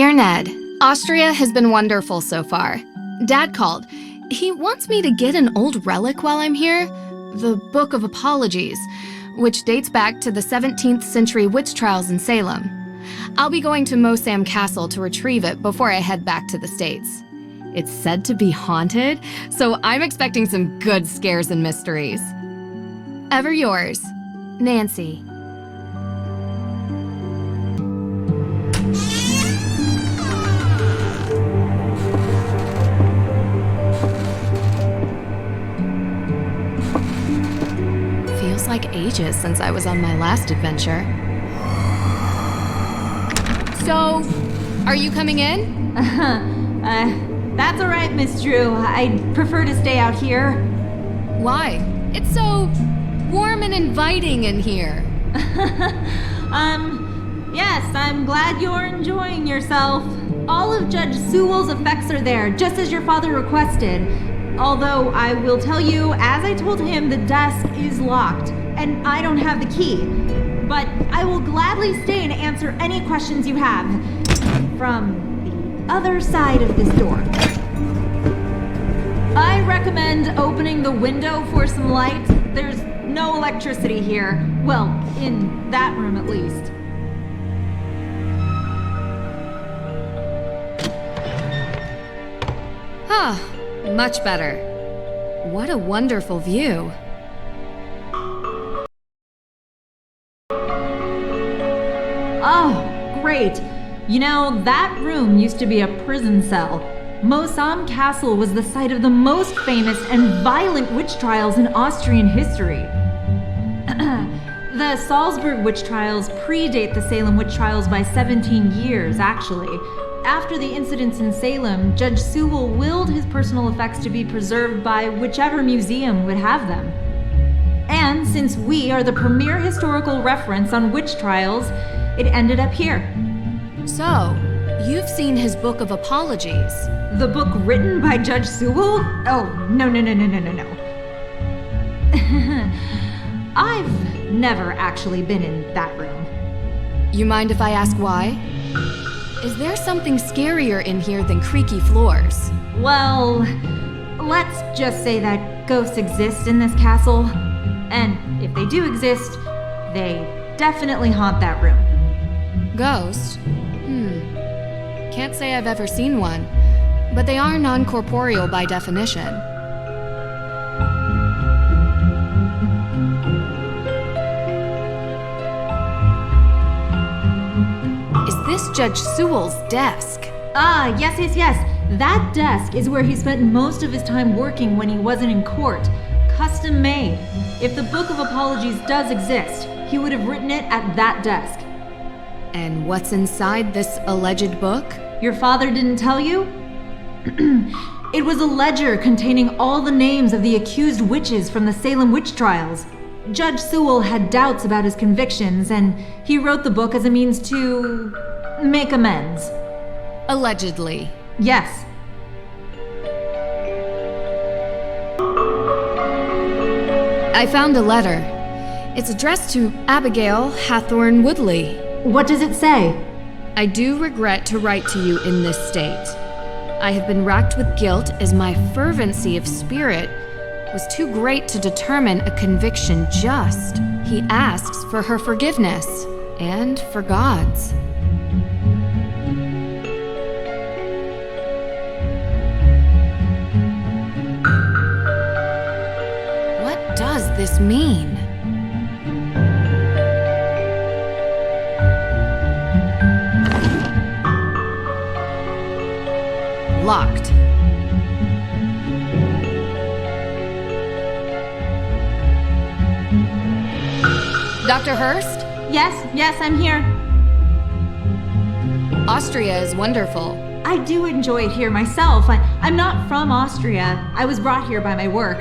Dear Ned, Austria has been wonderful so far. Dad called. He wants me to get an old relic while I'm here, the Book of Apologies, which dates back to the 17th century witch trials in Salem. I'll be going to Mosam Castle to retrieve it before I head back to the States. It's said to be haunted, so I'm expecting some good scares and mysteries. Ever yours, Nancy. Feels like ages since I was on my last adventure. So, are you coming in? That's all right, Miss Drew. I'd prefer to stay out here. Why? It's so warm and inviting in here. Yes, I'm glad you're enjoying yourself. All of Judge Sewell's effects are there, just as your father requested. Although I will tell you, as I told him, the desk is locked, and I don't have the key. But I will gladly stay and answer any questions you have from the other side of this door. I recommend opening the window for some light. There's no electricity here. Well, in that room at least. Ah, much better. What a wonderful view. Oh, great. You know, that room used to be a prison cell. Mosam Castle was the site of the most famous and violent witch trials in Austrian history. The Salzburg witch trials predate the Salem witch trials by 17 years, actually. After the incidents in Salem, Judge Sewell willed his personal effects to be preserved by whichever museum would have them. And since we are the premier historical reference on witch trials, it ended up here. So, you've seen his Book of Apologies. The book written by Judge Sewell? Oh, no. I've never actually been in that room. You mind if I ask why? Is there something scarier in here than creaky floors? Well, let's just say that ghosts exist in this castle. And if they do exist, they definitely haunt that room. Ghost? Can't say I've ever seen one, but they are non-corporeal by definition. Is this Judge Sewell's desk? Ah, yes. That desk is where he spent most of his time working when he wasn't in court. Custom made. If the Book of Apologies does exist, he would have written it at that desk. And what's inside this alleged book? Your father didn't tell you? It was a ledger containing all the names of the accused witches from the Salem witch trials. Judge Sewell had doubts about his convictions, and he wrote the book as a means to make amends. Allegedly. Yes. I found a letter. It's addressed to Abigail Hathorne Woodley. What does it say? I do regret to write to you in this state. I have been racked with guilt as my fervency of spirit was too great to determine a conviction just. He asks for her forgiveness and for God's. What does this mean? Locked. Dr. Hurst? Yes, I'm here. Austria is wonderful. I do enjoy it here myself. I'm not from Austria. I was brought here by my work.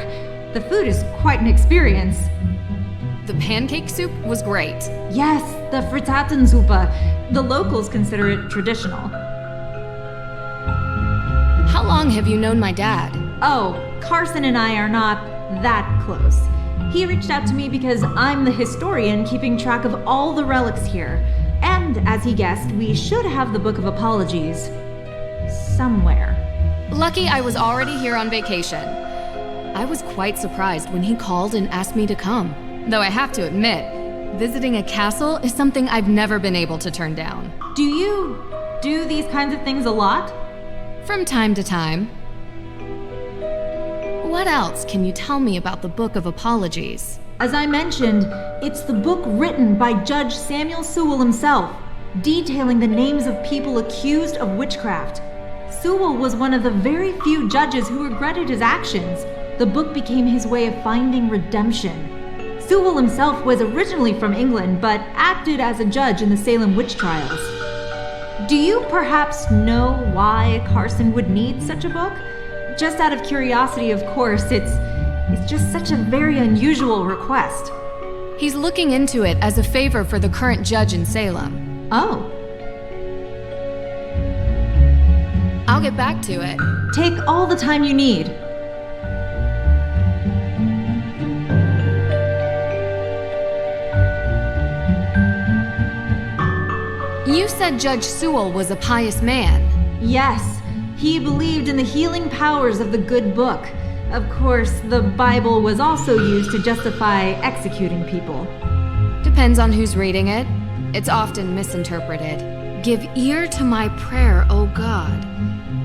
The food is quite an experience. The pancake soup was great. Yes, the Frittatensuppe. The locals consider it traditional. How long have you known my dad? Oh, Carson and I are not that close. He reached out to me because I'm the historian keeping track of all the relics here. And, as he guessed, we should have the Book of Apologies somewhere. Lucky I was already here on vacation. I was quite surprised when he called and asked me to come. Though I have to admit, visiting a castle is something I've never been able to turn down. Do you do these kinds of things a lot? From time to time. What else can you tell me about the Book of Apologies? As I mentioned, it's the book written by Judge Samuel Sewell himself, detailing the names of people accused of witchcraft. Sewell was one of the very few judges who regretted his actions. The book became his way of finding redemption. Sewell himself was originally from England, but acted as a judge in the Salem witch trials. Do you perhaps know why Carson would need such a book? Just out of curiosity, of course, it's just such a very unusual request. He's looking into it as a favor for the current judge in Salem. Oh. I'll get back to it. Take all the time you need. You said Judge Sewell was a pious man. Yes, he believed in the healing powers of the good book. Of course, the Bible was also used to justify executing people. Depends on who's reading it. It's often misinterpreted. Give ear to my prayer, O God,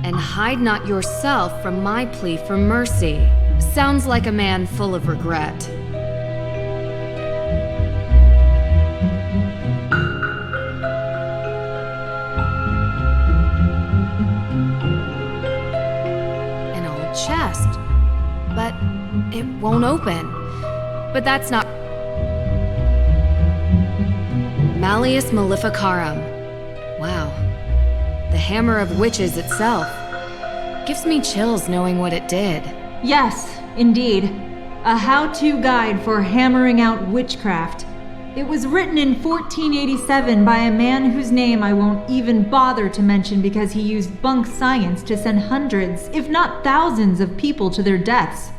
and hide not yourself from my plea for mercy. Sounds like a man full of regret. An old chest. But it won't open. But that's not... Malleus Maleficarum. Wow. The hammer of witches itself. Gives me chills knowing what it did. Yes, indeed. A how-to guide for hammering out witchcraft. It was written in 1487 by a man whose name I won't even bother to mention because he used bunk science to send hundreds, if not thousands, of people to their deaths.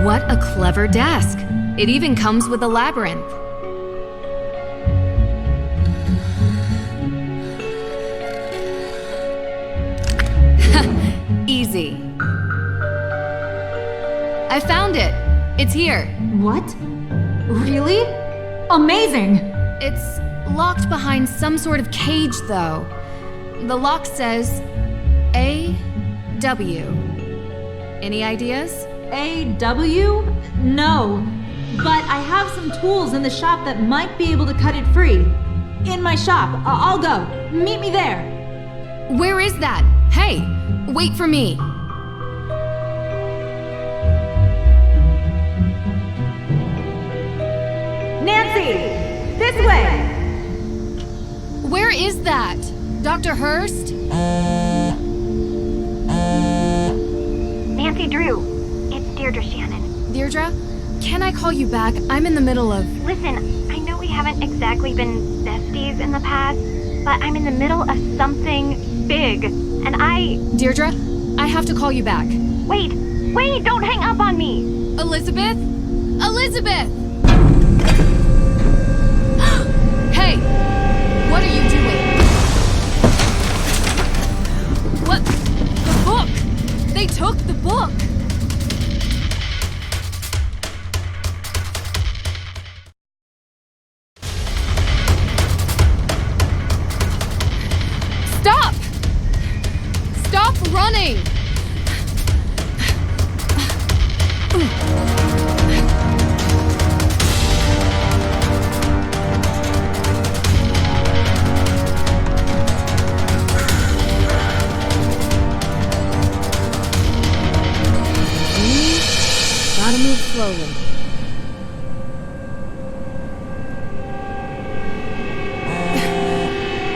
What a clever desk. It even comes with a labyrinth. Easy. I found it. It's here. What? Really? Amazing! It's locked behind some sort of cage, though. The lock says A.W. Any ideas? A.W.? No. But I have some tools in the shop that might be able to cut it free. In my shop. I'll go. Meet me there. Where is that? Hey, wait for me. Nancy! This way! Where is that? Dr. Hurst? Nancy Drew, it's Deirdre Shannon. Deirdre? Can I call you back? I'm in the middle of... Listen, I know we haven't exactly been besties in the past, but I'm in the middle of something big, and Deirdre, I have to call you back. Wait, don't hang up on me! Elizabeth? Elizabeth! Hey! What are you doing? What? The book! They took the book! Stop! Stop running! Gotta move slowly.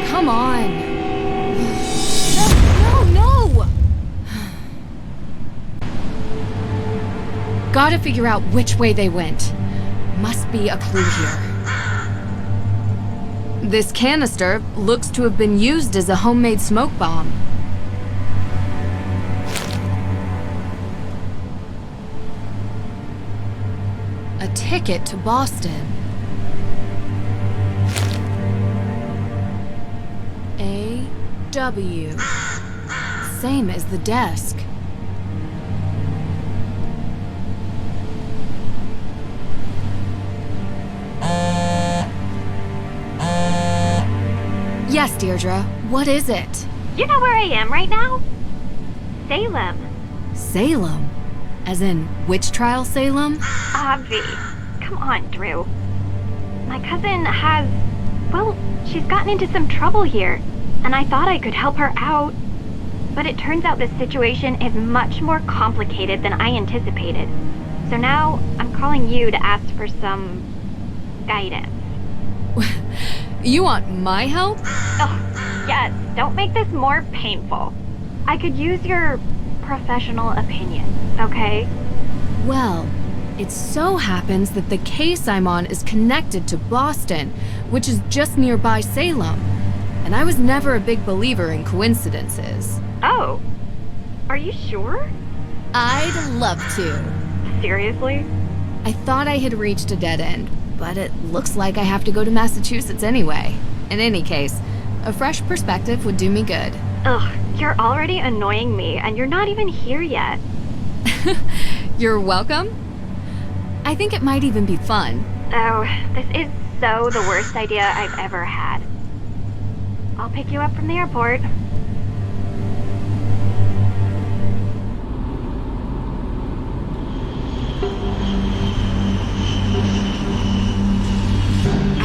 Come on. Gotta figure out which way they went. Must be a clue here. This canister looks to have been used as a homemade smoke bomb. A ticket to Boston. A.W. Same as the desk. Yes, Deirdre. What is it? You know where I am right now? Salem. Salem? As in witch trial Salem? Avi. Come on, Drew. My cousin has... well, she's gotten into some trouble here, and I thought I could help her out. But it turns out this situation is much more complicated than I anticipated. So now I'm calling you to ask for some... guidance. You want my help? Oh, yes. Don't make this more painful. I could use your professional opinion, okay? Well, it so happens that the case I'm on is connected to Boston, which is just nearby Salem. And I was never a big believer in coincidences. Oh. Are you sure? I'd love to. Seriously? I thought I had reached a dead end, but it looks like I have to go to Massachusetts anyway. In any case, a fresh perspective would do me good. Ugh, you're already annoying me, and you're not even here yet. You're welcome. I think it might even be fun. Oh, this is so the worst idea I've ever had. I'll pick you up from the airport.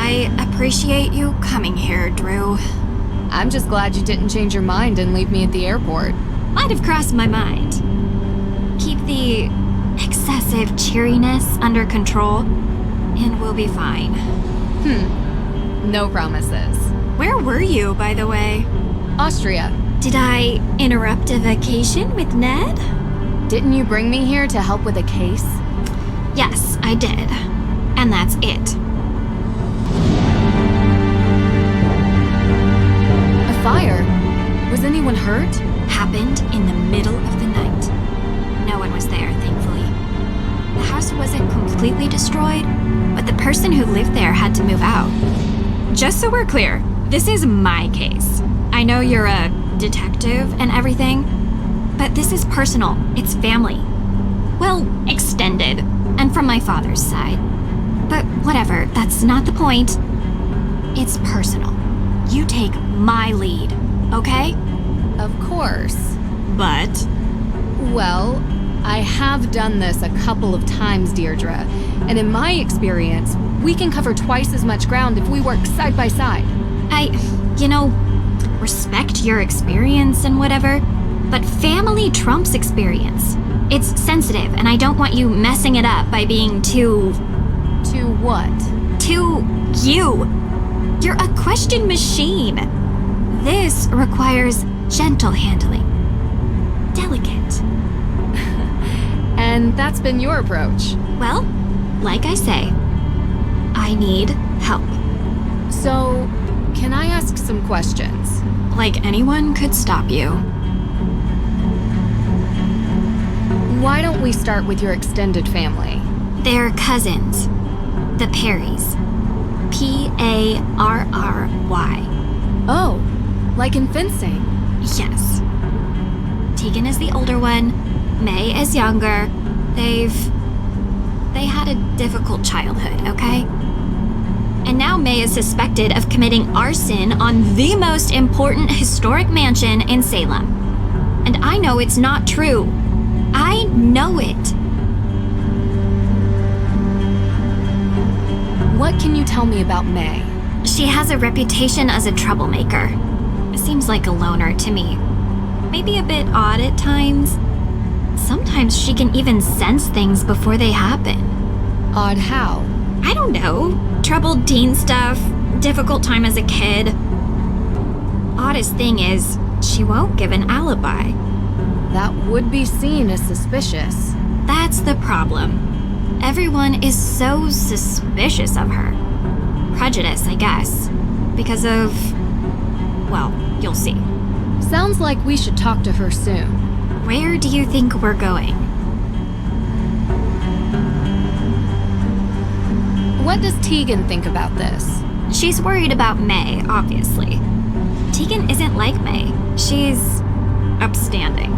I appreciate you coming here, Drew. I'm just glad you didn't change your mind and leave me at the airport. Might have crossed my mind. Keep the excessive cheeriness under control, and we'll be fine. No promises. Where were you, by the way? Austria. Did I interrupt a vacation with Ned? Didn't you bring me here to help with a case? Yes, I did. And that's it. A fire? Was anyone hurt? Happened in the middle of the night. No one was there, thankfully. The house wasn't completely destroyed, but the person who lived there had to move out. Just so we're clear, this is my case. I know you're a detective and everything, but this is personal. It's family. Well, extended, and from my father's side. But whatever, that's not the point. It's personal. You take my lead, okay? Of course. But? Well, I have done this a couple of times, Deirdre, and in my experience, we can cover twice as much ground if we work side by side. Respect your experience and whatever, but family trumps experience. It's sensitive, and I don't want you messing it up by being too... To what? Too you. You're a question machine. This requires gentle handling. Delicate. And that's been your approach. Well, like I say, I need help. So, can I ask some questions? Like anyone could stop you. Why don't we start with your extended family? They're cousins. The Perrys. Parry. Oh, like in fencing. Yes. Tegan is the older one. May is younger. They had a difficult childhood, okay? And now May is suspected of committing arson on the most important historic mansion in Salem. And I know it's not true. I know it. What can you tell me about May? She has a reputation as a troublemaker. Seems like a loner to me. Maybe a bit odd at times. Sometimes she can even sense things before they happen. Odd how? I don't know. Troubled teen stuff, difficult time as a kid. Oddest thing is, she won't give an alibi. That would be seen as suspicious. That's the problem. Everyone is so suspicious of her. Prejudice, I guess. Because of... well, you'll see. Sounds like we should talk to her soon. Where do you think we're going? What does Tegan think about this? She's worried about May, obviously. Tegan isn't like May. She's upstanding.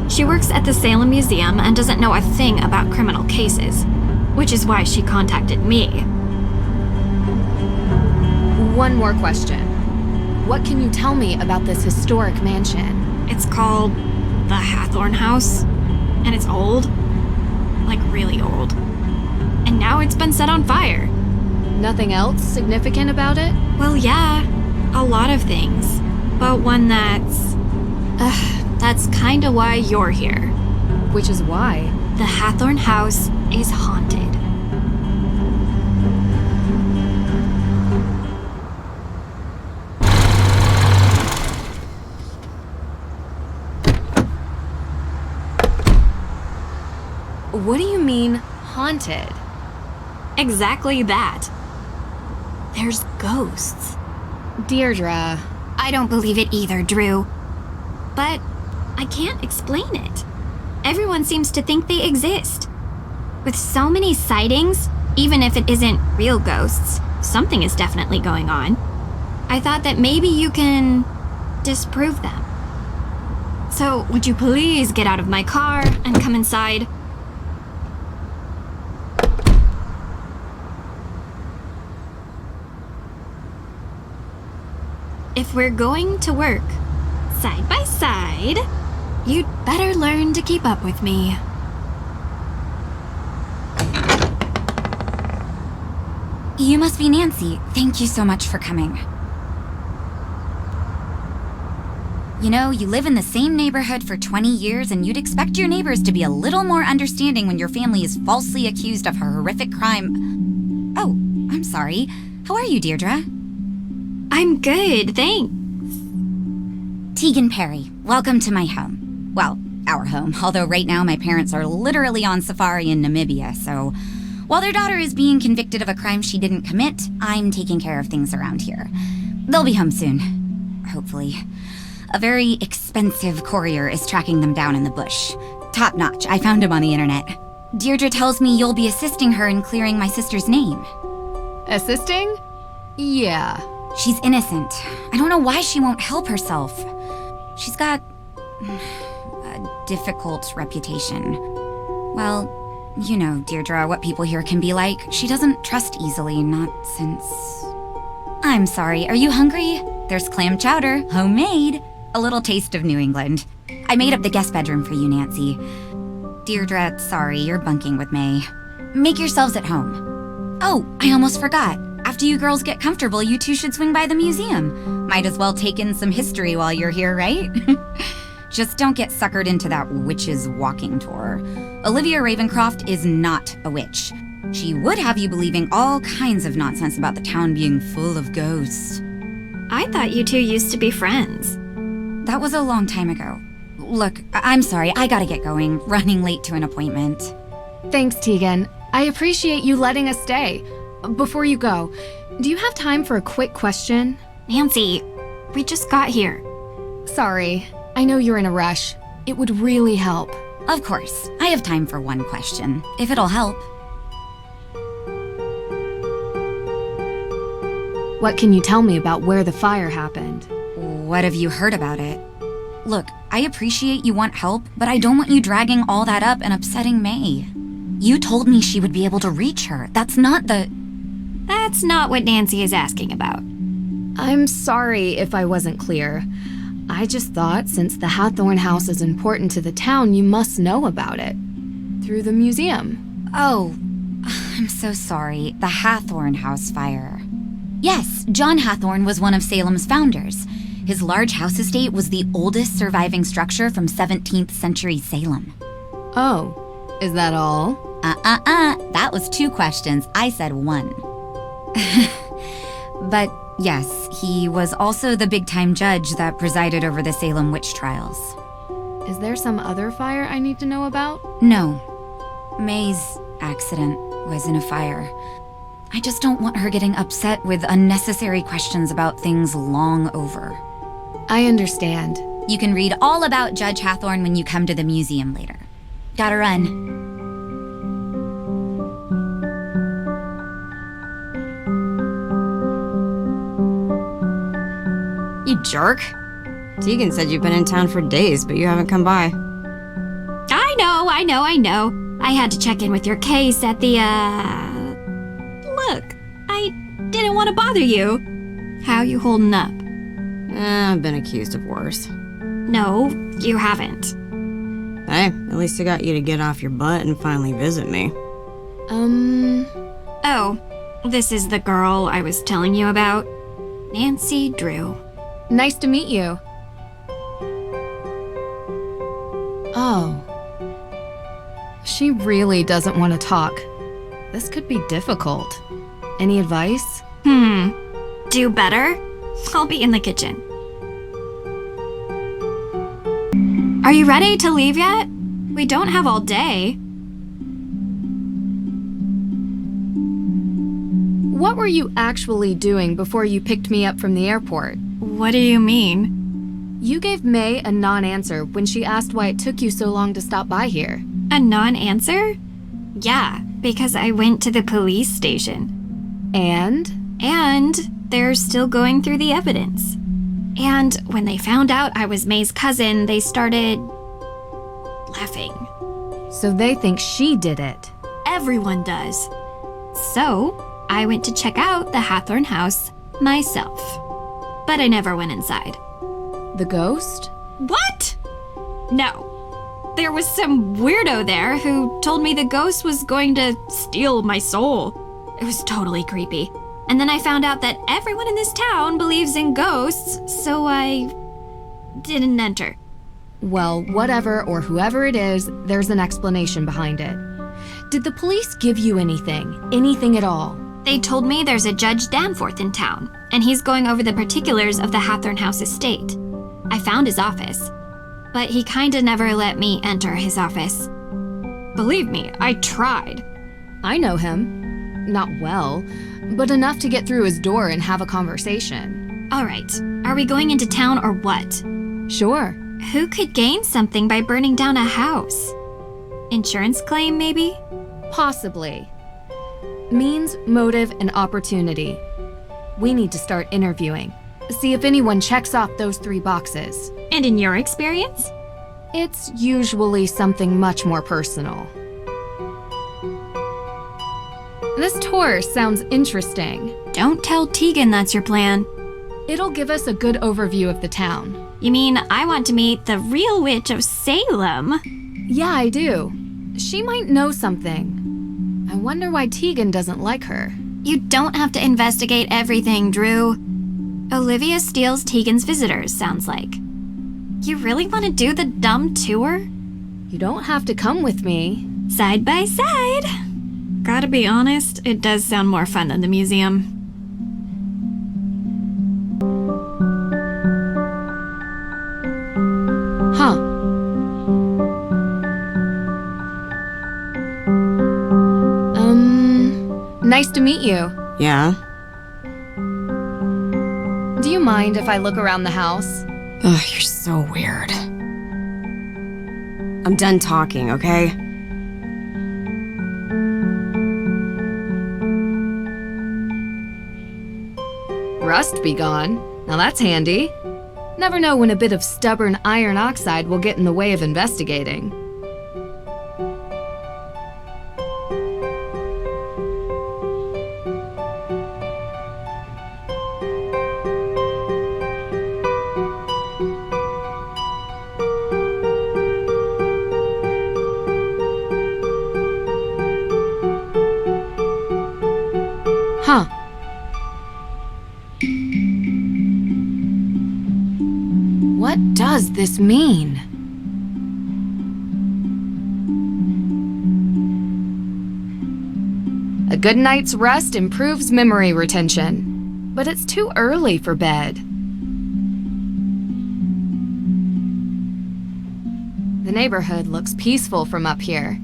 She works at the Salem Museum and doesn't know a thing about criminal cases, which is why she contacted me. One more question. What can you tell me about this historic mansion? It's called the Hathorne House, and it's old. Like really old. And now it's been set on fire. Nothing else significant about it? Well, yeah, a lot of things. But one that's kinda why you're here. Which is why? The Hathorne House is haunted. What do you mean, haunted? Exactly that. There's ghosts. Deirdre. I don't believe it either, Drew. But I can't explain it. Everyone seems to think they exist. With so many sightings, even if it isn't real ghosts, something is definitely going on. I thought that maybe you can disprove them. So, would you please get out of my car and come inside? If we're going to work side by side, you'd better learn to keep up with me. You must be Nancy. Thank you so much for coming. You know, you live in the same neighborhood for 20 years and you'd expect your neighbors to be a little more understanding when your family is falsely accused of a horrific crime. Oh, I'm sorry. How are you, Deirdre? I'm good, thanks. Tegan Perry, welcome to my home. Well, our home, although right now my parents are literally on safari in Namibia, so while their daughter is being convicted of a crime she didn't commit, I'm taking care of things around here. They'll be home soon. Hopefully. A very expensive courier is tracking them down in the bush. Top notch, I found him on the internet. Deirdre tells me you'll be assisting her in clearing my sister's name. Assisting? Yeah. She's innocent. I don't know why she won't help herself. She's got a difficult reputation. Well, you know, Deirdre, what people here can be like. She doesn't trust easily, not since... I'm sorry, are you hungry? There's clam chowder, homemade. A little taste of New England. I made up the guest bedroom for you, Nancy. Deirdre, sorry, you're bunking with May. Make yourselves at home. Oh, I almost forgot. After you girls get comfortable, you two should swing by the museum. Might as well take in some history while you're here, right? Just don't get suckered into that witch's walking tour. Olivia Ravencroft is not a witch. She would have you believing all kinds of nonsense about the town being full of ghosts. I thought you two used to be friends. That was a long time ago. Look, I'm sorry, I gotta get going. Running late to an appointment. Thanks, Tegan. I appreciate you letting us stay. Before you go, do you have time for a quick question? Nancy, we just got here. Sorry, I know you're in a rush. It would really help. Of course, I have time for one question, if it'll help. What can you tell me about where the fire happened? What have you heard about it? Look, I appreciate you want help, but I don't want you dragging all that up and upsetting May. You told me she would be able to reach her. That's not what Nancy is asking about. I'm sorry if I wasn't clear. I just thought since the Hathorne House is important to the town, you must know about it. Through the museum. Oh, I'm so sorry. The Hathorne House fire. Yes, John Hathorne was one of Salem's founders. His large house estate was the oldest surviving structure from 17th century Salem. Oh, is that all? That was 2 questions. I said 1. But yes, he was also the big-time judge that presided over the Salem witch trials. Is there some other fire I need to know about? No. May's accident was in a fire. I just don't want her getting upset with unnecessary questions about things long over. I understand. You can read all about Judge Hathorne when you come to the museum later. Gotta run. You jerk. Tegan said you've been in town for days, but you haven't come by. I know. I had to check in with your case at the, Look, I didn't want to bother you. How you holding up? I've been accused of worse. No, you haven't. Hey, at least I got you to get off your butt and finally visit me. Oh, this is the girl I was telling you about. Nancy Drew. Nice to meet you. Oh. She really doesn't want to talk. This could be difficult. Any advice? Do better? I'll be in the kitchen. Are you ready to leave yet? We don't have all day. What were you actually doing before you picked me up from the airport? What do you mean? You gave May a non-answer when she asked why it took you so long to stop by here. A non-answer? Yeah, because I went to the police station. And They're still going through the evidence. And when they found out I was May's cousin, they started laughing. so they think she did it. Everyone does. So, I went to check out the Hathorne House myself. But I never went inside. The ghost? What? No. There was some weirdo there who told me the ghost was going to steal my soul. It was totally creepy. And then I found out that everyone in this town believes in ghosts, so I didn't enter. Well, whatever or whoever it is, there's an explanation behind it. Did the police give you anything? Anything at all? They told me there's a Judge Danforth in town, and he's going over the particulars of the Hathorne House estate. I found his office, but he kinda never let me enter his office. Believe me, I tried. I know him. Not well, but enough to get through his door and have a conversation. All right, are we going into town or what? Sure. Who could gain something by burning down a house? Insurance claim, maybe? Possibly. Means, motive, and opportunity. We need to start interviewing. See if anyone checks off those 3 boxes. And in your experience? It's usually something much more personal. This tour sounds interesting. Don't tell Tegan that's your plan. It'll give us a good overview of the town. You mean I want to meet the real Witch of Salem? Yeah, I do. She might know something. I wonder why Tegan doesn't like her. You don't have to investigate everything, Drew. Olivia steals Tegan's visitors, sounds like. You really want to do the dumb tour? You don't have to come with me. Side by side. Gotta be honest, it does sound more fun than the museum. Huh. Nice to meet you. Yeah? Do you mind if I look around the house? Ugh, you're so weird. I'm done talking, okay? Rust be gone. Now that's handy. Never know when a bit of stubborn iron oxide will get in the way of investigating. Huh. What does this mean? A good night's rest improves memory retention, but it's too early for bed. The neighborhood looks peaceful from up here.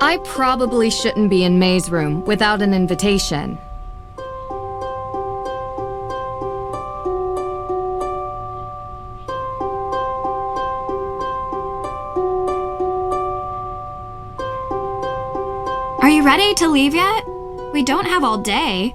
I probably shouldn't be in May's room without an invitation. Are you ready to leave yet? We don't have all day.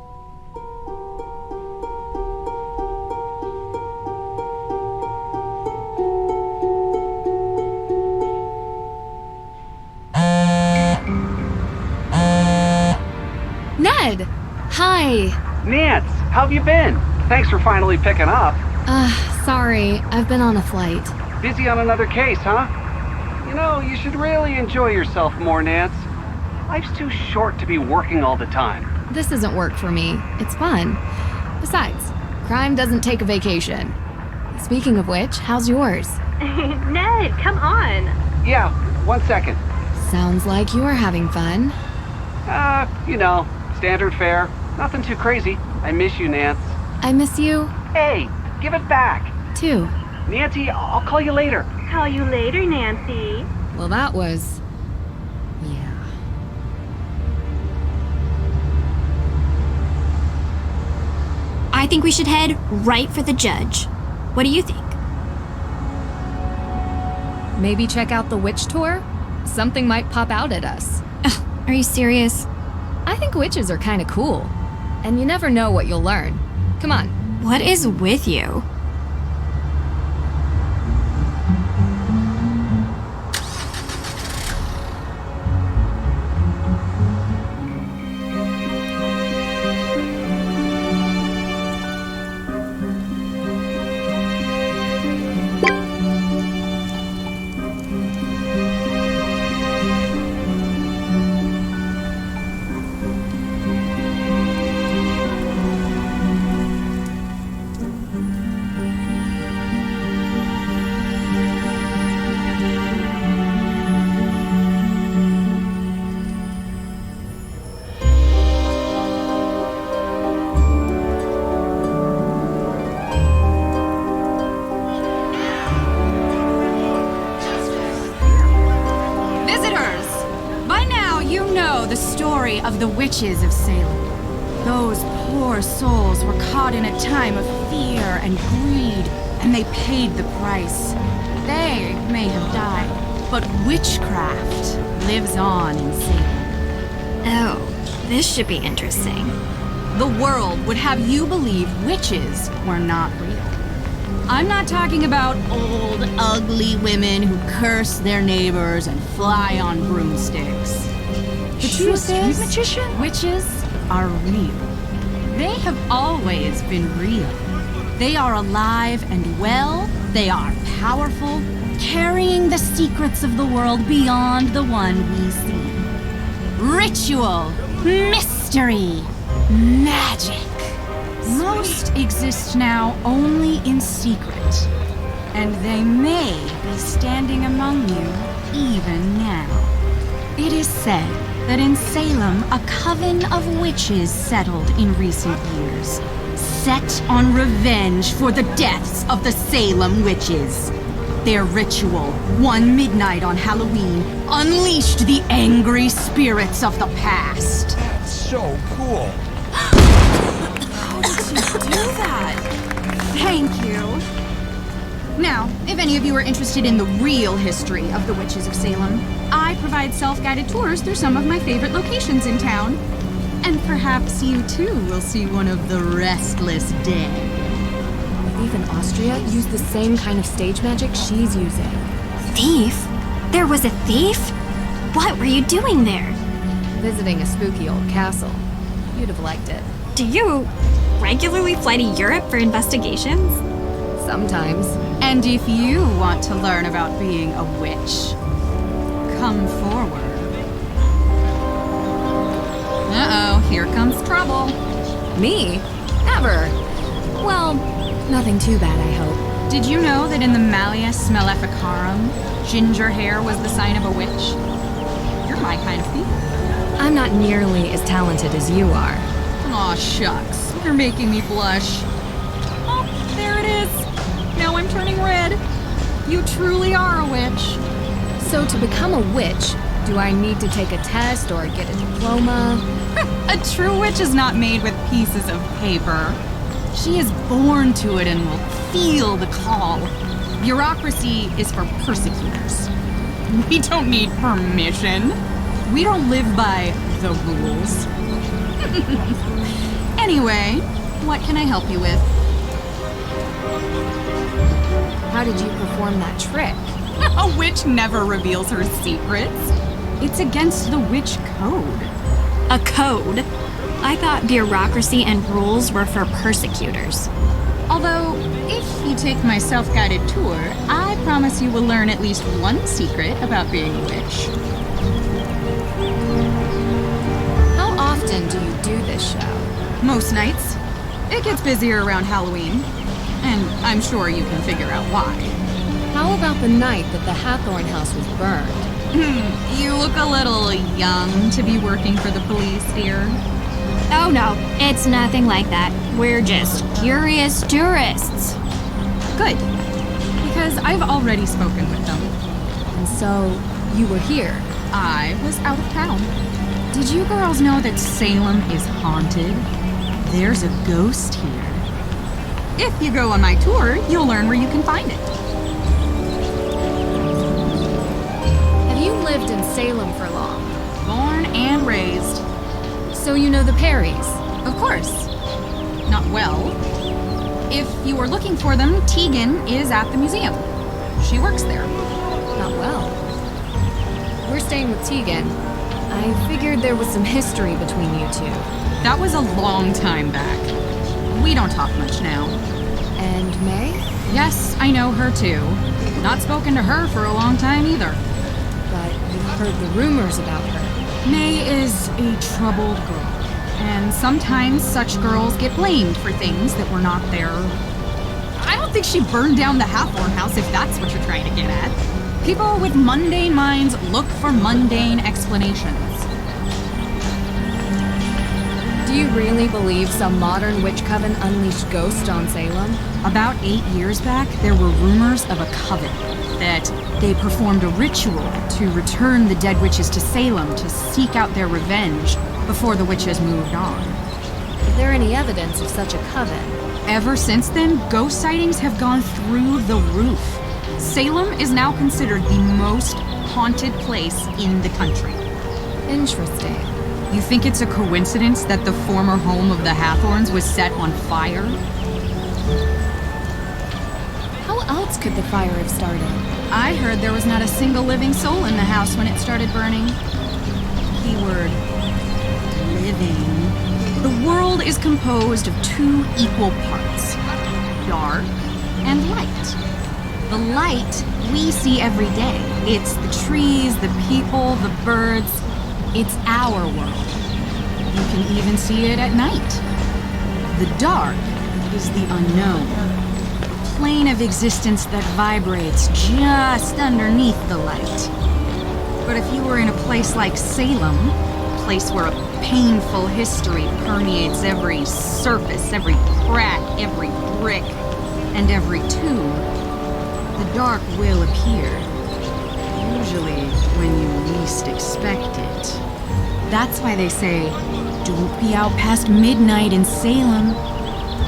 Ned! Hi! Nance, how have you been? Thanks for finally picking up. Sorry, I've been on a flight. Busy on another case, huh? You know, you should really enjoy yourself more, Nance. Life's too short to be working all the time. This isn't work for me. It's fun. Besides, crime doesn't take a vacation. Speaking of which, how's yours? Ned, come on. Yeah, 1 second. Sounds like you're having fun. You know, standard fare. Nothing too crazy. I miss you, Nance. I miss you, Hey, give it back. too. Nancy, I'll call you later. Call you later, Nancy. Well, that was... yeah. I think we should head right for the judge. What do you think? Maybe check out the witch tour? Something might pop out at us. Are you serious? I think witches are kind of cool. And you never know what you'll learn. Come on. What is with you? The story of the Witches of Salem. Those poor souls were caught in a time of fear and greed, and they paid the price. They may have died, but witchcraft lives on in Salem. Oh, this should be interesting. The world would have you believe witches were not real. I'm not talking about old, ugly women who curse their neighbors and fly on broomsticks. The truth is, witches are real. They have always been real. They are alive and well. They are powerful, carrying the secrets of the world beyond the one we see. Ritual, mystery, magic. Most exist now only in secret, and they may be standing among you even now. It is said that in Salem, a coven of witches settled in recent years, set on revenge for the deaths of the Salem witches. Their ritual, one midnight on Halloween, unleashed the angry spirits of the past. So cool. How did you do that? Thank you. Now, if any of you are interested in the real history of the Witches of Salem, I provide self-guided tours through some of my favorite locations in town. And perhaps you too will see one of the restless dead. A thief in Austria used the same kind of stage magic she's using. Thief? There was a thief? What were you doing there? Visiting a spooky old castle. You'd have liked it. Do you regularly fly to Europe for investigations? Sometimes. And if you want to learn about being a witch, come forward. Uh-oh, here comes trouble. Me? Never. Well, nothing too bad, I hope. Did you know that in the Malleus Maleficarum, ginger hair was the sign of a witch? You're my kind of people. I'm not nearly as talented as you are. Aw, shucks. You're making me blush. Oh, there it is. Now I'm turning red. You truly are a witch. So to become a witch, Do I need to take a test or get a diploma? A true witch is not made with pieces of paper. She is born to it and will feel the call. Bureaucracy is for persecutors. We don't need permission. We don't live by the rules. Anyway, what can I help you with? How did you perform that trick? A witch never reveals her secrets. It's against the witch code. A code? I thought bureaucracy and rules were for persecutors. Although, if you take my self-guided tour, I promise you will learn at least one secret about being a witch. How often do you do this show? Most nights. It gets busier around Halloween. And I'm sure you can figure out why. How about the night that the Hathorne House was burned? You look a little young to be working for the police, dear. Oh no, it's nothing like that. We're just curious tourists. Good. Because I've already spoken with them. And so, you were here. I was out of town. Did you girls know that Salem is haunted? There's a ghost here. If you go on my tour, you'll learn where you can find it. Have you lived in Salem for long? Born and raised. So you know the Perrys? Of course. Not well. If you were looking for them, Tegan is at the museum. She works there. Not well. We're staying with Tegan. I figured there was some history between you two. That was a long time back. We don't talk much now. And May? Yes, I know her too. Not spoken to her for a long time either. But you've heard the rumors about her. May is a troubled girl. And sometimes such girls get blamed for things that were not their... I don't think she burned down the Hathorne House, if that's what you're trying to get at. People with mundane minds look for mundane explanations. Do you really believe some modern witch coven unleashed ghosts on Salem? About 8 years back, there were rumors of a coven that they performed a ritual to return the dead witches to Salem to seek out their revenge before the witches moved on. Is there any evidence of such a coven? Ever since then, ghost sightings have gone through the roof. Salem is now considered the most haunted place in the country. Interesting. You think it's a coincidence that the former home of the Hathorns was set on fire? How else could the fire have started? I heard there was not a single living soul in the house when it started burning. Keyword, living. The world is composed of 2 equal parts, dark and light. The light we see every day. It's the trees, the people, the birds. It's our world. You can even see it at night. The dark is the unknown. A plane of existence that vibrates just underneath the light. But if you were in a place like Salem, a place where a painful history permeates every surface, every crack, every brick, and every tomb, the dark will appear. Usually when you least expect it. That's why they say, don't be out past midnight in Salem,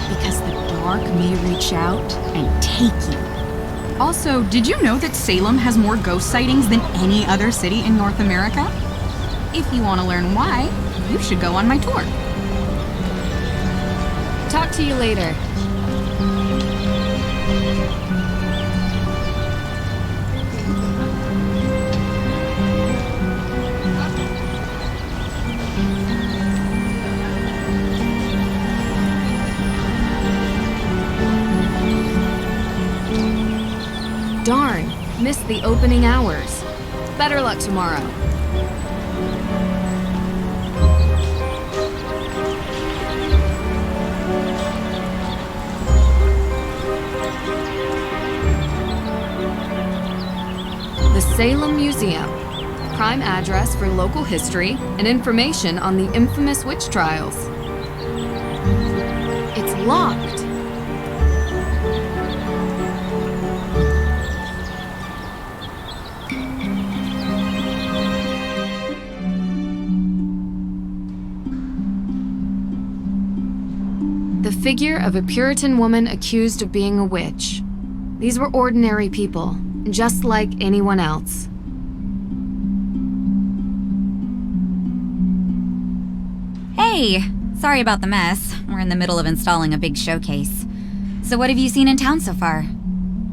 because the dark may reach out and take you. Also, did you know that Salem has more ghost sightings than any other city in North America? If you want to learn why, you should go on my tour. Talk to you later. Darn, missed the opening hours. Better luck tomorrow. The Salem Museum. Prime address for local history and information on the infamous witch trials. It's locked. figure of a Puritan woman accused of being a witch. These were ordinary people, just like anyone else. Hey, sorry about the mess. We're in the middle of installing a big showcase. So what have you seen in town so far?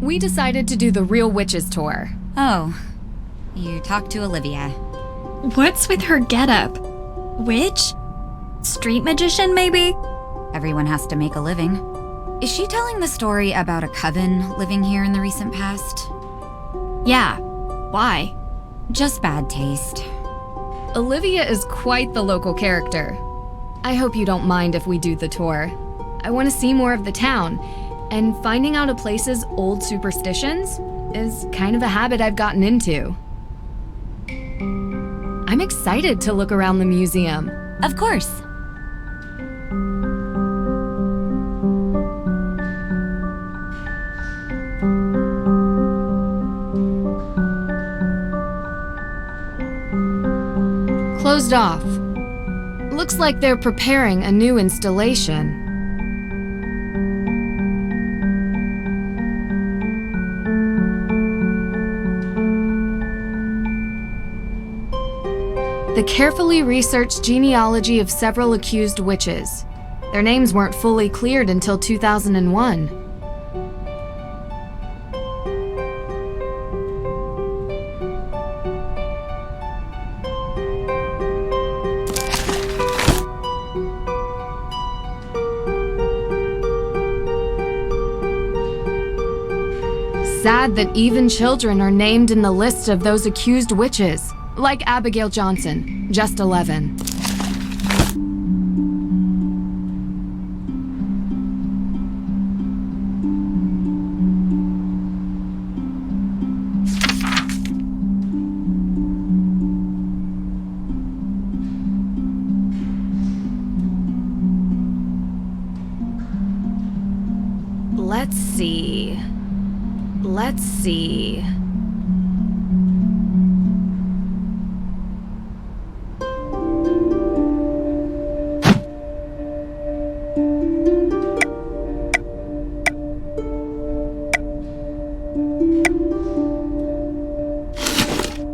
We decided to do the Real Witches tour. Oh, you talked to Olivia. What's with her getup? Witch? Street magician, maybe? Everyone has to make a living. Is she telling the story about a coven living here in the recent past? Yeah. Why? Just bad taste. Olivia is quite the local character. I hope you don't mind if we do the tour. I want to see more of the town, and finding out a place's old superstitions is kind of a habit I've gotten into. I'm excited to look around the museum. Of course. Closed off. Looks like they're preparing a new installation. The carefully researched genealogy of several accused witches. Their names weren't fully cleared until 2001. Sad that even children are named in the list of those accused witches, like Abigail Johnson, just 11. Let's see.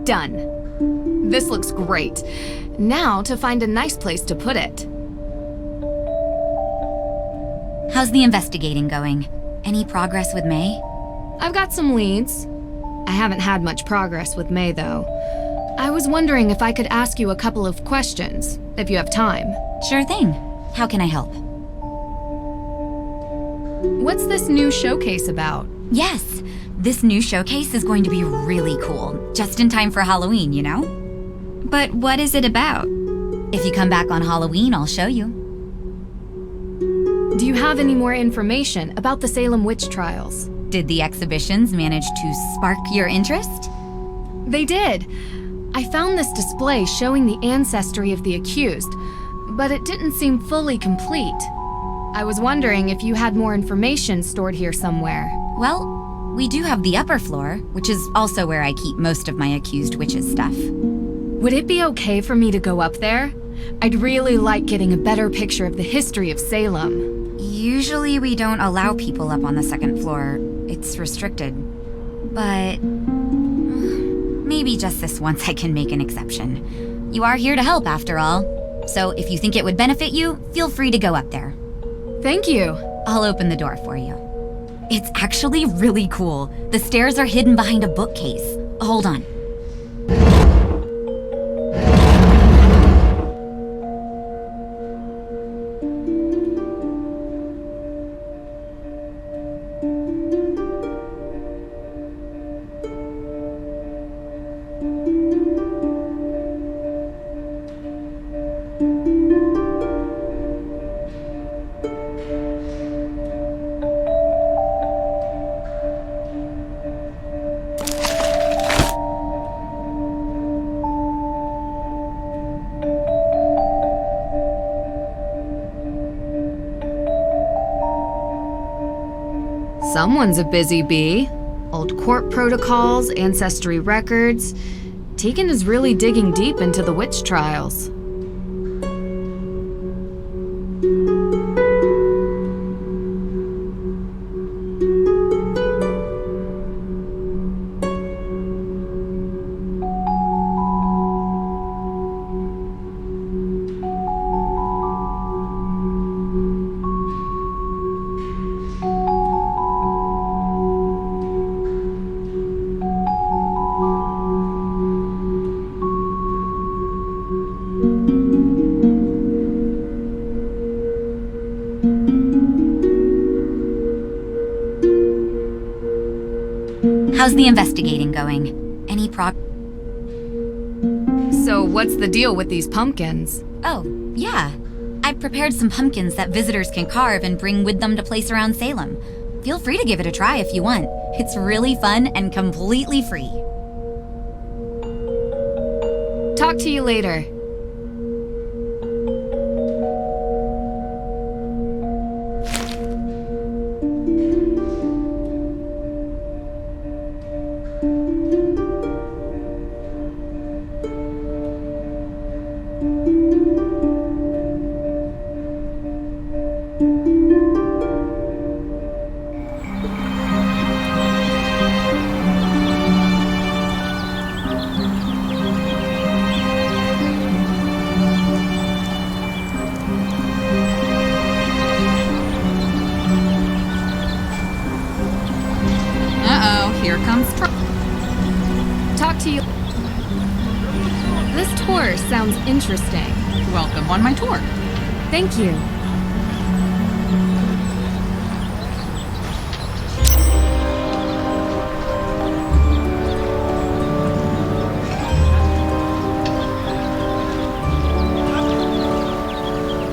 Done. This looks great. Now to find a nice place to put it. How's the investigating going? Any progress with May? I've got some leads. I haven't had much progress with May, though. I was wondering if I could ask you a couple of questions, if you have time. Sure thing. How can I help? What's this new showcase about? Yes, this new showcase is going to be really cool. Just in time for Halloween, you know? But what is it about? If you come back on Halloween, I'll show you. Do you have any more information about the Salem witch trials? Did the exhibitions manage to spark your interest? They did. I found this display showing the ancestry of the accused, but it didn't seem fully complete. I was wondering if you had more information stored here somewhere. Well, we do have the upper floor, which is also where I keep most of my accused witches stuff. Would it be okay for me to go up there? I'd really like getting a better picture of the history of Salem. Usually we don't allow people up on the second floor. It's restricted. But maybe just this once I can make an exception. You are here to help, after all. So if you think it would benefit you, feel free to go up there. Thank you. I'll open the door for you. It's actually really cool. The stairs are hidden behind a bookcase. Hold on. Someone's a busy bee. Old court protocols, ancestry records. Tegan is really digging deep into the witch trials. How's the investigating going? Any So what's the deal with these pumpkins? Oh, yeah. I've prepared some pumpkins that visitors can carve and bring with them to place around Salem. Feel free to give it a try if you want. It's really fun and completely free. Talk to you later. Here comes Talk to you. This tour sounds interesting. Welcome on my tour. Thank you.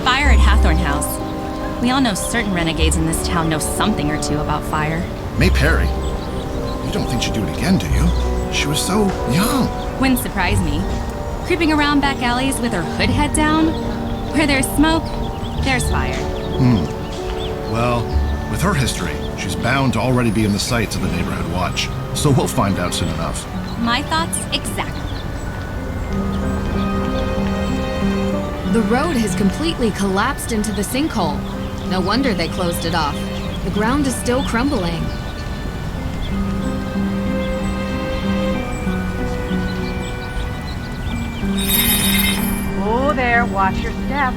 Fire at Hathorne House. We all know certain renegades in this town know something or two about fire. May Perry. You don't think she'd do it again, do you? She was so young. Wouldn't surprise me. Creeping around back alleys with her hood head down. Where there's smoke, there's fire. Well, with her history, she's bound to already be in the sights of the neighborhood watch. So we'll find out soon enough. My thoughts exactly. The road has completely collapsed into the sinkhole. No wonder they closed it off. The ground is still crumbling. Oh there, watch your step.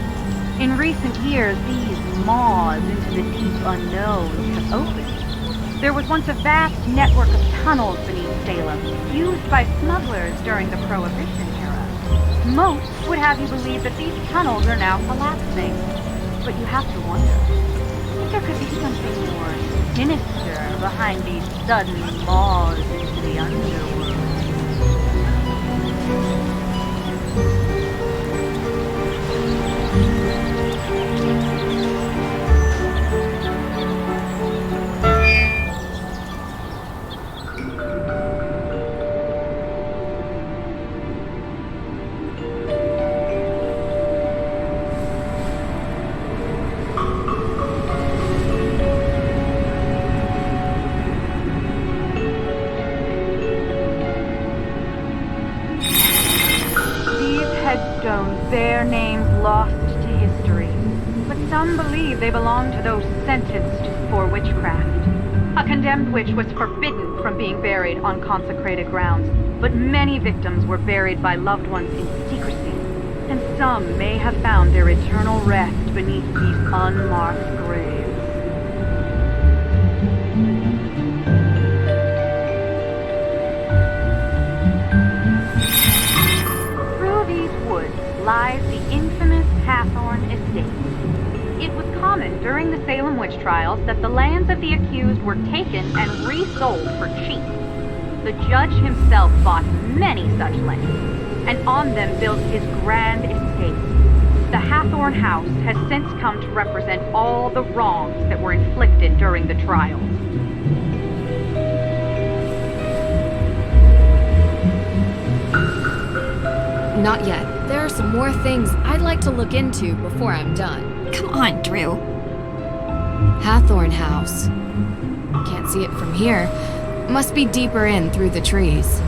In recent years, these maws into the deep unknown have opened. There was once a vast network of tunnels beneath Salem, used by smugglers during the Prohibition era. Most would have you believe that these tunnels are now collapsing. But you have to wonder if there could be something more sinister behind these sudden maws into the underworld. Their names lost to history, but some believe they belong to those sentenced for witchcraft. A condemned witch was forbidden from being buried on consecrated grounds, but many victims were buried by loved ones in secrecy, and some may have found their eternal rest beneath these unmarked graves. Lies the infamous Hathorne estate. It was common during the Salem witch trials that the lands of the accused were taken and resold for cheap. The judge himself bought many such lands, and on them built his grand estate. The Hathorne House has since come to represent all the wrongs that were inflicted during the trials. Not yet. There are some more things I'd like to look into before I'm done. Come on, Drew. Hathorne House. Can't see it from here. Must be deeper in through the trees.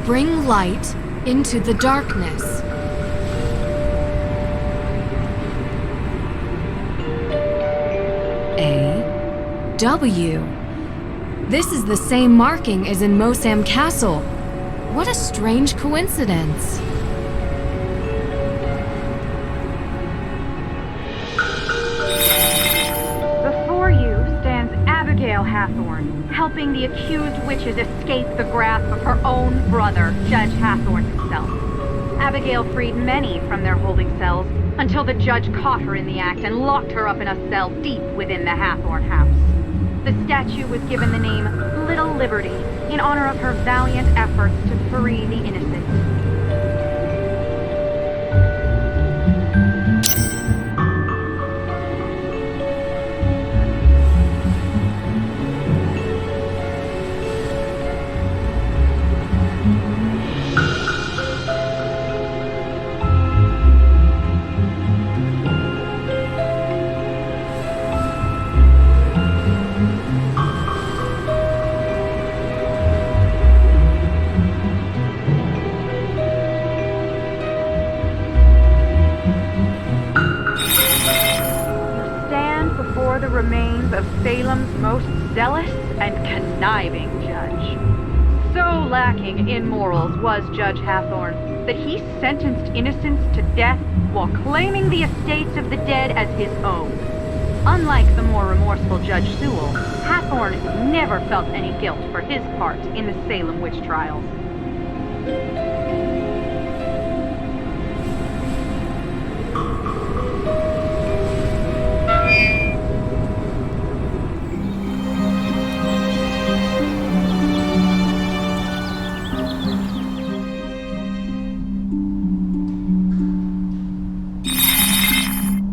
Bring light into the darkness. A. W. This is the same marking as in Mosam Castle. What a strange coincidence. Hathorne, helping the accused witches escape the grasp of her own brother, Judge Hathorne himself. Abigail freed many from their holding cells until the judge caught her in the act and locked her up in a cell deep within the Hathorne House. The statue was given the name Little Liberty in honor of her valiant efforts to free the innocent. The remains of Salem's most zealous and conniving judge. So lacking in morals was Judge Hathorne that he sentenced innocents to death while claiming the estates of the dead as his own. Unlike the more remorseful Judge Sewell, Hathorne never felt any guilt for his part in the Salem witch trials.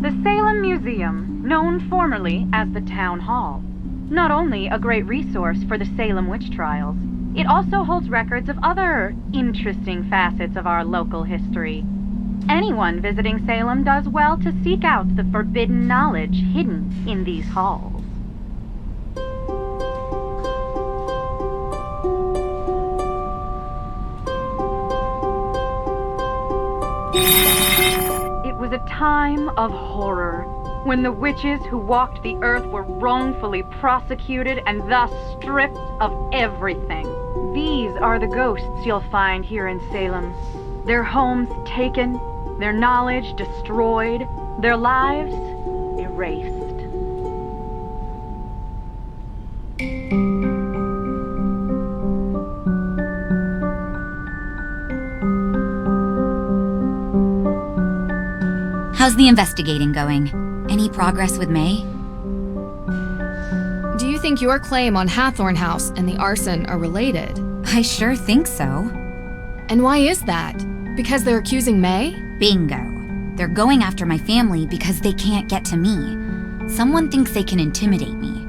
The Salem Museum, known formerly as the Town Hall, not only a great resource for the Salem witch trials, it also holds records of other interesting facets of our local history. Anyone visiting Salem does well to seek out the forbidden knowledge hidden in these halls. It was a time of horror, when the witches who walked the earth were wrongfully prosecuted and thus stripped of everything. These are the ghosts you'll find here in Salem. Their homes taken, their knowledge destroyed, their lives erased. How's the investigating going? Any progress with May? Do you think your claim on Hathorne House and the arson are related? I sure think so. And why is that? Because they're accusing May? Bingo. They're going after my family because they can't get to me. Someone thinks they can intimidate me.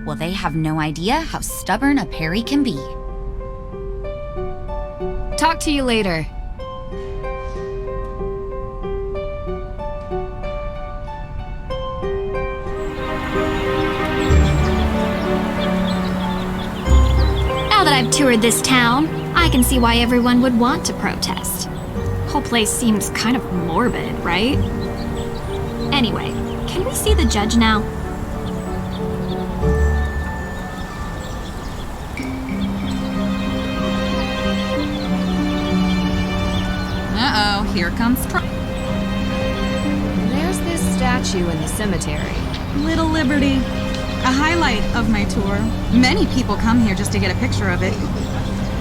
Well, they have no idea how stubborn a Perry can be. Talk to you later. Now that I've toured this town, I can see why everyone would want to protest. Whole place seems kind of morbid, right? Anyway, can we see the judge now? Uh-oh, here comes trouble. There's this statue in the cemetery. Little Liberty, a highlight of my tour. Many people come here just to get a picture of it.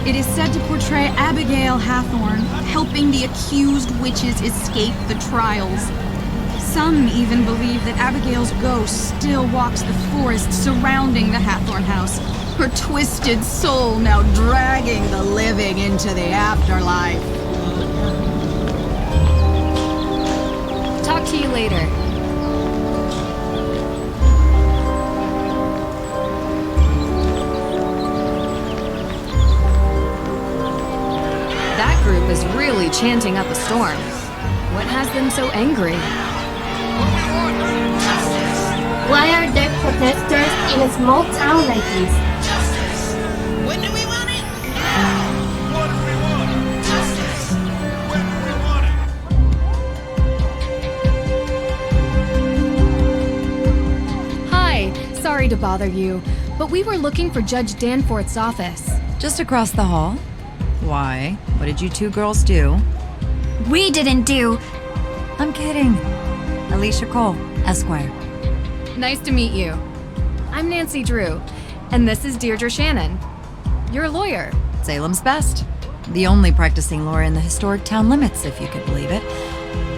It is said to portray Abigail Hathorne helping the accused witches escape the trials. Some even believe that Abigail's ghost still walks the forest surrounding the Hathorne House, her twisted soul now dragging the living into the afterlife. Talk to you later. That group is really chanting up a storm. What has them so angry? Why are there protesters in a small town like this? Justice! When do we want it? What do we want? Justice! When do we want it? Hi, sorry to bother you, but we were looking for Judge Danforth's office. Just across the hall? Why? What did you two girls do? We didn't do. I'm kidding. Alicia Cole, Esquire. Nice to meet you. I'm Nancy Drew. And this is Deirdre Shannon. You're a lawyer. Salem's best. The only practicing lawyer in the historic town limits, if you could believe it.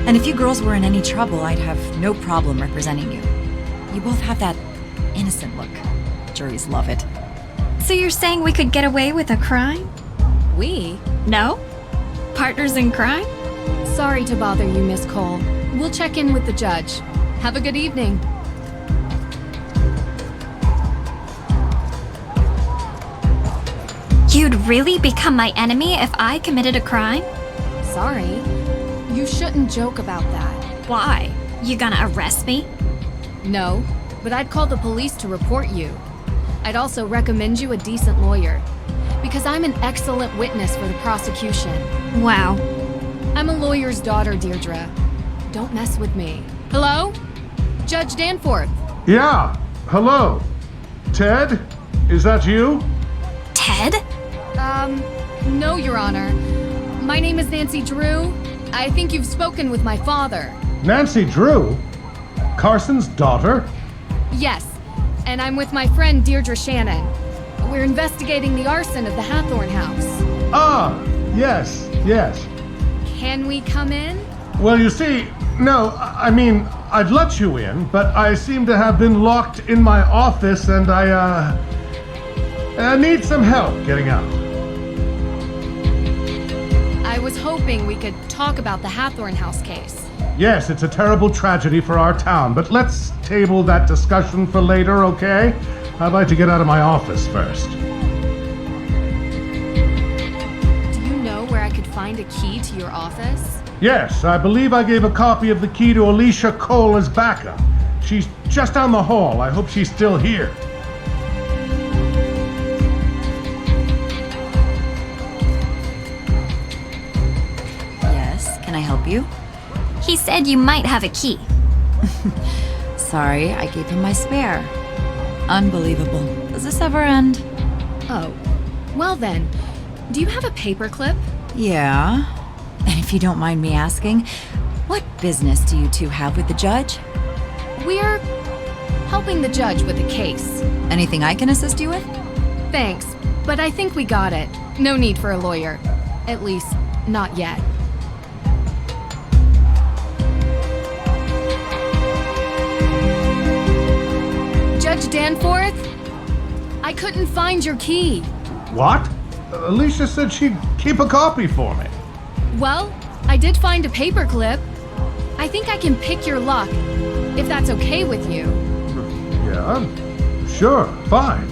And if you girls were in any trouble, I'd have no problem representing you. You both have that innocent look. Juries love it. So you're saying we could get away with a crime? We? No? Partners in crime? Sorry to bother you, Miss Cole. We'll check in with the judge. Have a good evening. You'd really become my enemy if I committed a crime? Sorry. You shouldn't joke about that. Why? You gonna arrest me? No, but I'd call the police to report you. I'd also recommend you a decent lawyer, because I'm an excellent witness for the prosecution. Wow. I'm a lawyer's daughter, Deirdre. Don't mess with me. Hello? Judge Danforth. Yeah, hello. Ted? Is that you? Ted? No, Your Honor. My name is Nancy Drew. I think you've spoken with my father. Nancy Drew? Carson's daughter? Yes, and I'm with my friend Deirdre Shannon. We're investigating the arson of the Hathorne House. Ah, yes. Can we come in? Well, you see, no, I mean, I'd let you in, but I seem to have been locked in my office and I need some help getting out. I was hoping we could talk about the Hathorne House case. Yes, it's a terrible tragedy for our town, but let's table that discussion for later, okay? I'd like to get out of my office first. Do you know where I could find a key to your office? Yes, I believe I gave a copy of the key to Alicia Cole as backup. She's just down the hall. I hope she's still here. Yes, can I help you? He said you might have a key. Sorry, I gave him my spare. Unbelievable. Does this ever end? Oh, well then, do you have a paperclip? Yeah. And if you don't mind me asking, what business do you two have with the judge? We're helping the judge with the case. Anything I can assist you with? Thanks, but I think we got it. No need for a lawyer. At least, not yet. Judge Danforth? I couldn't find your key. What? Alicia said she'd keep a copy for me. Well, I did find a paperclip. I think I can pick your lock, if that's okay with you. Yeah, sure, fine.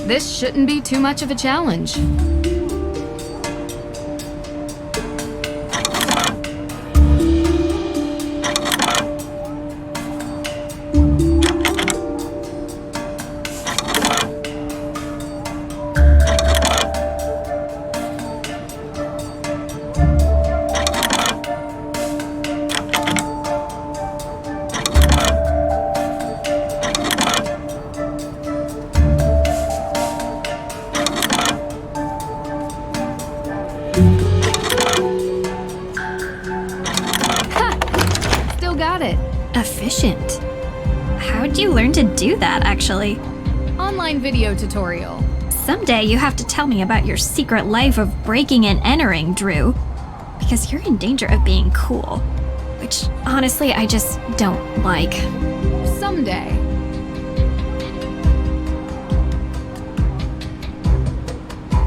This shouldn't be too much of a challenge. Efficient. How'd you learn to do that, actually? Online video tutorial. Someday you have to tell me about your secret life of breaking and entering, Drew. Because you're in danger of being cool. Which, honestly, I just don't like. Someday.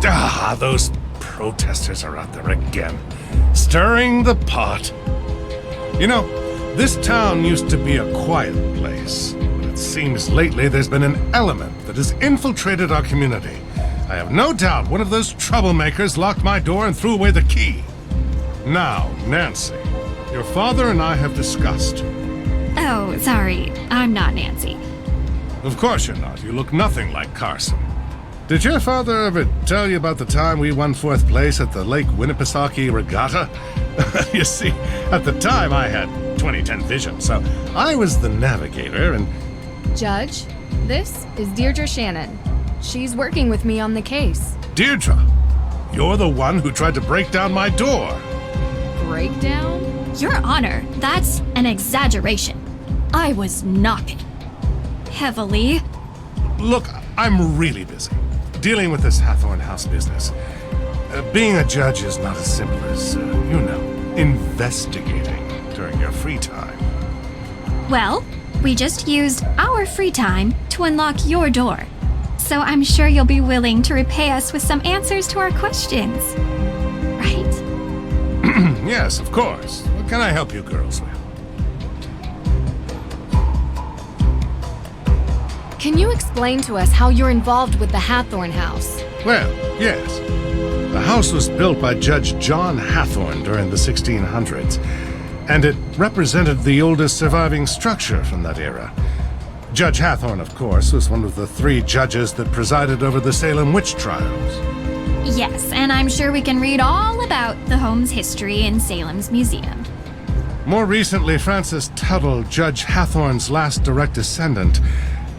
Ah, those protesters are out there again, stirring the pot. You know, this town used to be a quiet place, but it seems lately there's been an element that has infiltrated our community. I have no doubt one of those troublemakers locked my door and threw away the key. Now, Nancy, your father and I have discussed. Oh, sorry. I'm not Nancy. Of course you're not. You look nothing like Carson. Did your father ever tell you about the time we won 4th place at the Lake Winnipesaukee Regatta? You see, at the time I had 20/10 vision, so I was the navigator and... Judge, this is Deirdre Shannon. She's working with me on the case. Deirdre, you're the one who tried to break down my door. Breakdown? Your Honor, that's an exaggeration. I was knocking. heavily. Look, I'm really busy dealing with this Hathorne House business. Being a judge is not as simple as, investigating during your free time. Well, we just used our free time to unlock your door. So I'm sure you'll be willing to repay us with some answers to our questions. Right? Yes, of course. What can I help you girls with? Can you explain to us how you're involved with the Hathorne House? Well, yes. The house was built by Judge John Hathorne during the 1600s, and it represented the oldest surviving structure from that era. Judge Hathorne, of course, was one of the 3 judges that presided over the Salem witch trials. Yes, and I'm sure we can read all about the home's history in Salem's Museum. More recently, Francis Tuttle, Judge Hathorne's last direct descendant,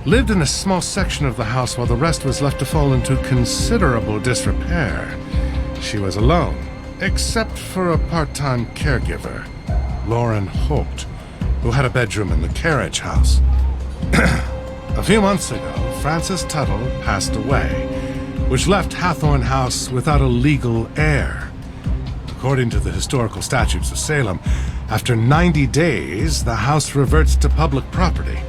lived in a small section of the house while the rest was left to fall into considerable disrepair. She was alone, except for a part-time caregiver, Lauren Holt, who had a bedroom in the carriage house. A few months ago, Francis Tuttle passed away, which left Hathorne House without a legal heir. According to the historical statutes of Salem, after 90 days, the house reverts to public property,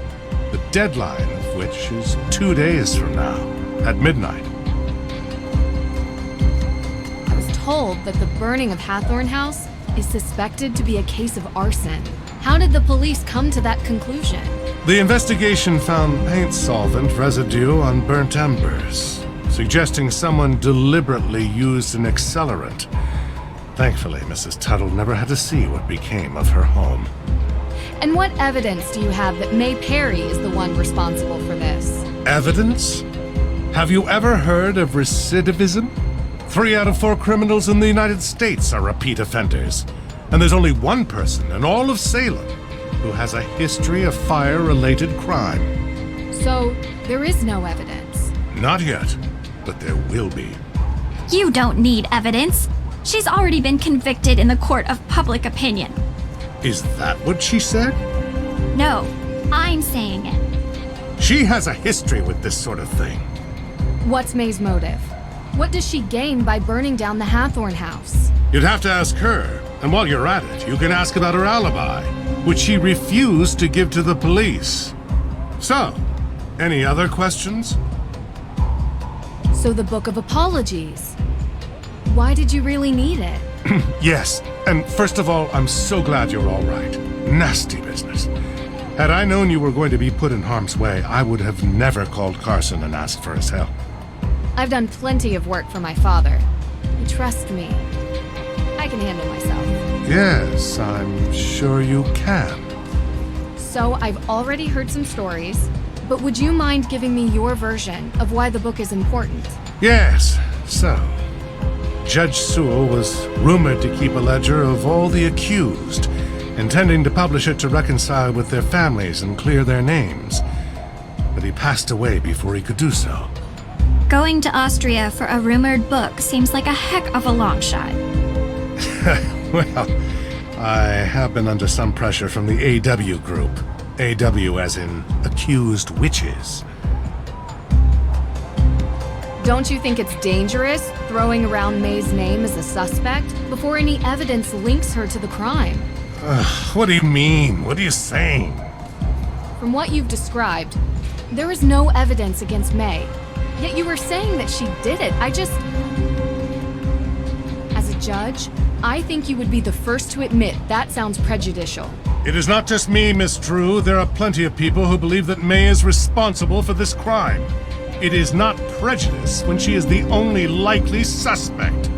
the deadline of which is 2 days from now, at midnight. I was told that the burning of Hathorne House is suspected to be a case of arson. How did the police come to that conclusion? The investigation found paint solvent residue on burnt embers, suggesting someone deliberately used an accelerant. Thankfully, Mrs. Tuttle never had to see what became of her home. And what evidence do you have that May Perry is the one responsible for this? Evidence? Have you ever heard of recidivism? 3 out of 4 criminals in the United States are repeat offenders. And there's only one person in all of Salem who has a history of fire-related crime. So, there is no evidence? Not yet, but there will be. You don't need evidence. She's already been convicted in the court of public opinion. Is that what she said? No, I'm saying it. She has a history with this sort of thing. What's May's motive? What does she gain by burning down the Hathorne House? You'd have to ask her, and while you're at it, you can ask about her alibi, which she refused to give to the police. So, any other questions? So the Book of Apologies. Why did you really need it? Yes, and first of all, I'm so glad you're all right. Nasty business. Had I known you were going to be put in harm's way, I would have never called Carson and asked for his help. I've done plenty of work for my father. Trust me, I can handle myself. Yes, I'm sure you can. So I've already heard some stories, but would you mind giving me your version of why the book is important? Yes, so Judge Sewell was rumored to keep a ledger of all the accused, intending to publish it to reconcile with their families and clear their names. But he passed away before he could do so. Going to Austria for a rumored book seems like a heck of a long shot. Well, I have been under some pressure from the AW group. AW as in accused witches. Don't you think it's dangerous throwing around May's name as a suspect before any evidence links her to the crime? What do you mean? What are you saying? From what you've described, there is no evidence against May. Yet you were saying that she did it. As a judge, I think you would be the first to admit that sounds prejudicial. It is not just me, Miss Drew. There are plenty of people who believe that May is responsible for this crime. It is not prejudice when she is the only likely suspect.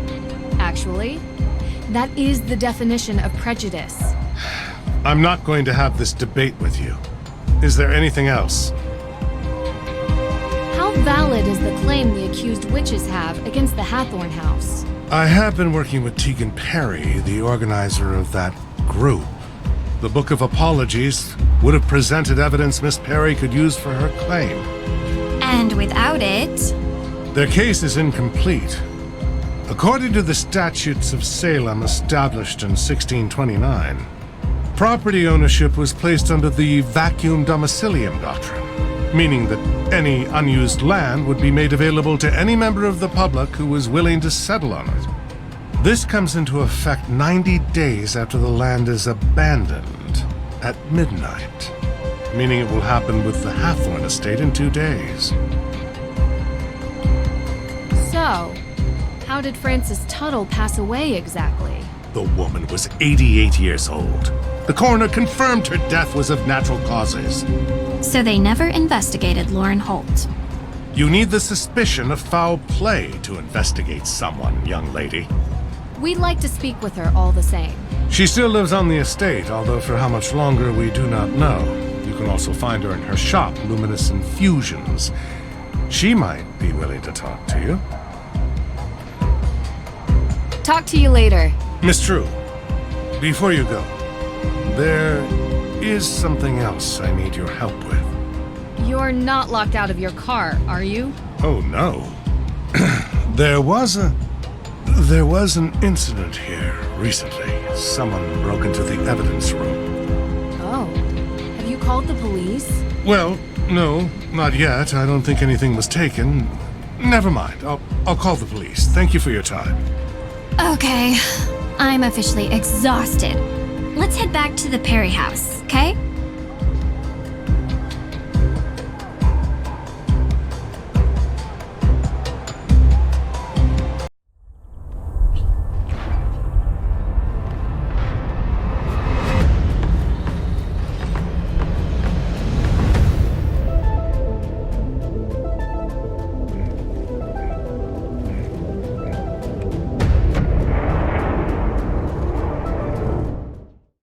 Actually, that is the definition of prejudice. I'm not going to have this debate with you. Is there anything else? How valid is the claim the accused witches have against the Hathorne House? I have been working with Tegan Perry, the organizer of that group. The Book of Apologies would have presented evidence Miss Perry could use for her claim. And without it... Their case is incomplete. According to the statutes of Salem established in 1629, property ownership was placed under the vacuum domicilium doctrine, meaning that any unused land would be made available to any member of the public who was willing to settle on it. This comes into effect 90 days after the land is abandoned, at midnight, meaning it will happen with the Hathorne estate in 2 days. So, how did Frances Tuttle pass away exactly? The woman was 88 years old. The coroner confirmed her death was of natural causes. So they never investigated Lauren Holt. You need the suspicion of foul play to investigate someone, young lady. We'd like to speak with her all the same. She still lives on the estate, although for how much longer we do not know. You can also find her in her shop, Luminous Infusions. She might be willing to talk to you. Talk to you later. Miss True, before you go, there is something else I need your help with. You're not locked out of your car, are you? Oh, no. There was an incident here recently. Someone broke into the evidence room. Oh. Have you called the police? Well, no, not yet. I don't think anything was taken. Never mind. I'll call the police. Thank you for your time. Okay, I'm officially exhausted. Let's head back to the Perry house, okay?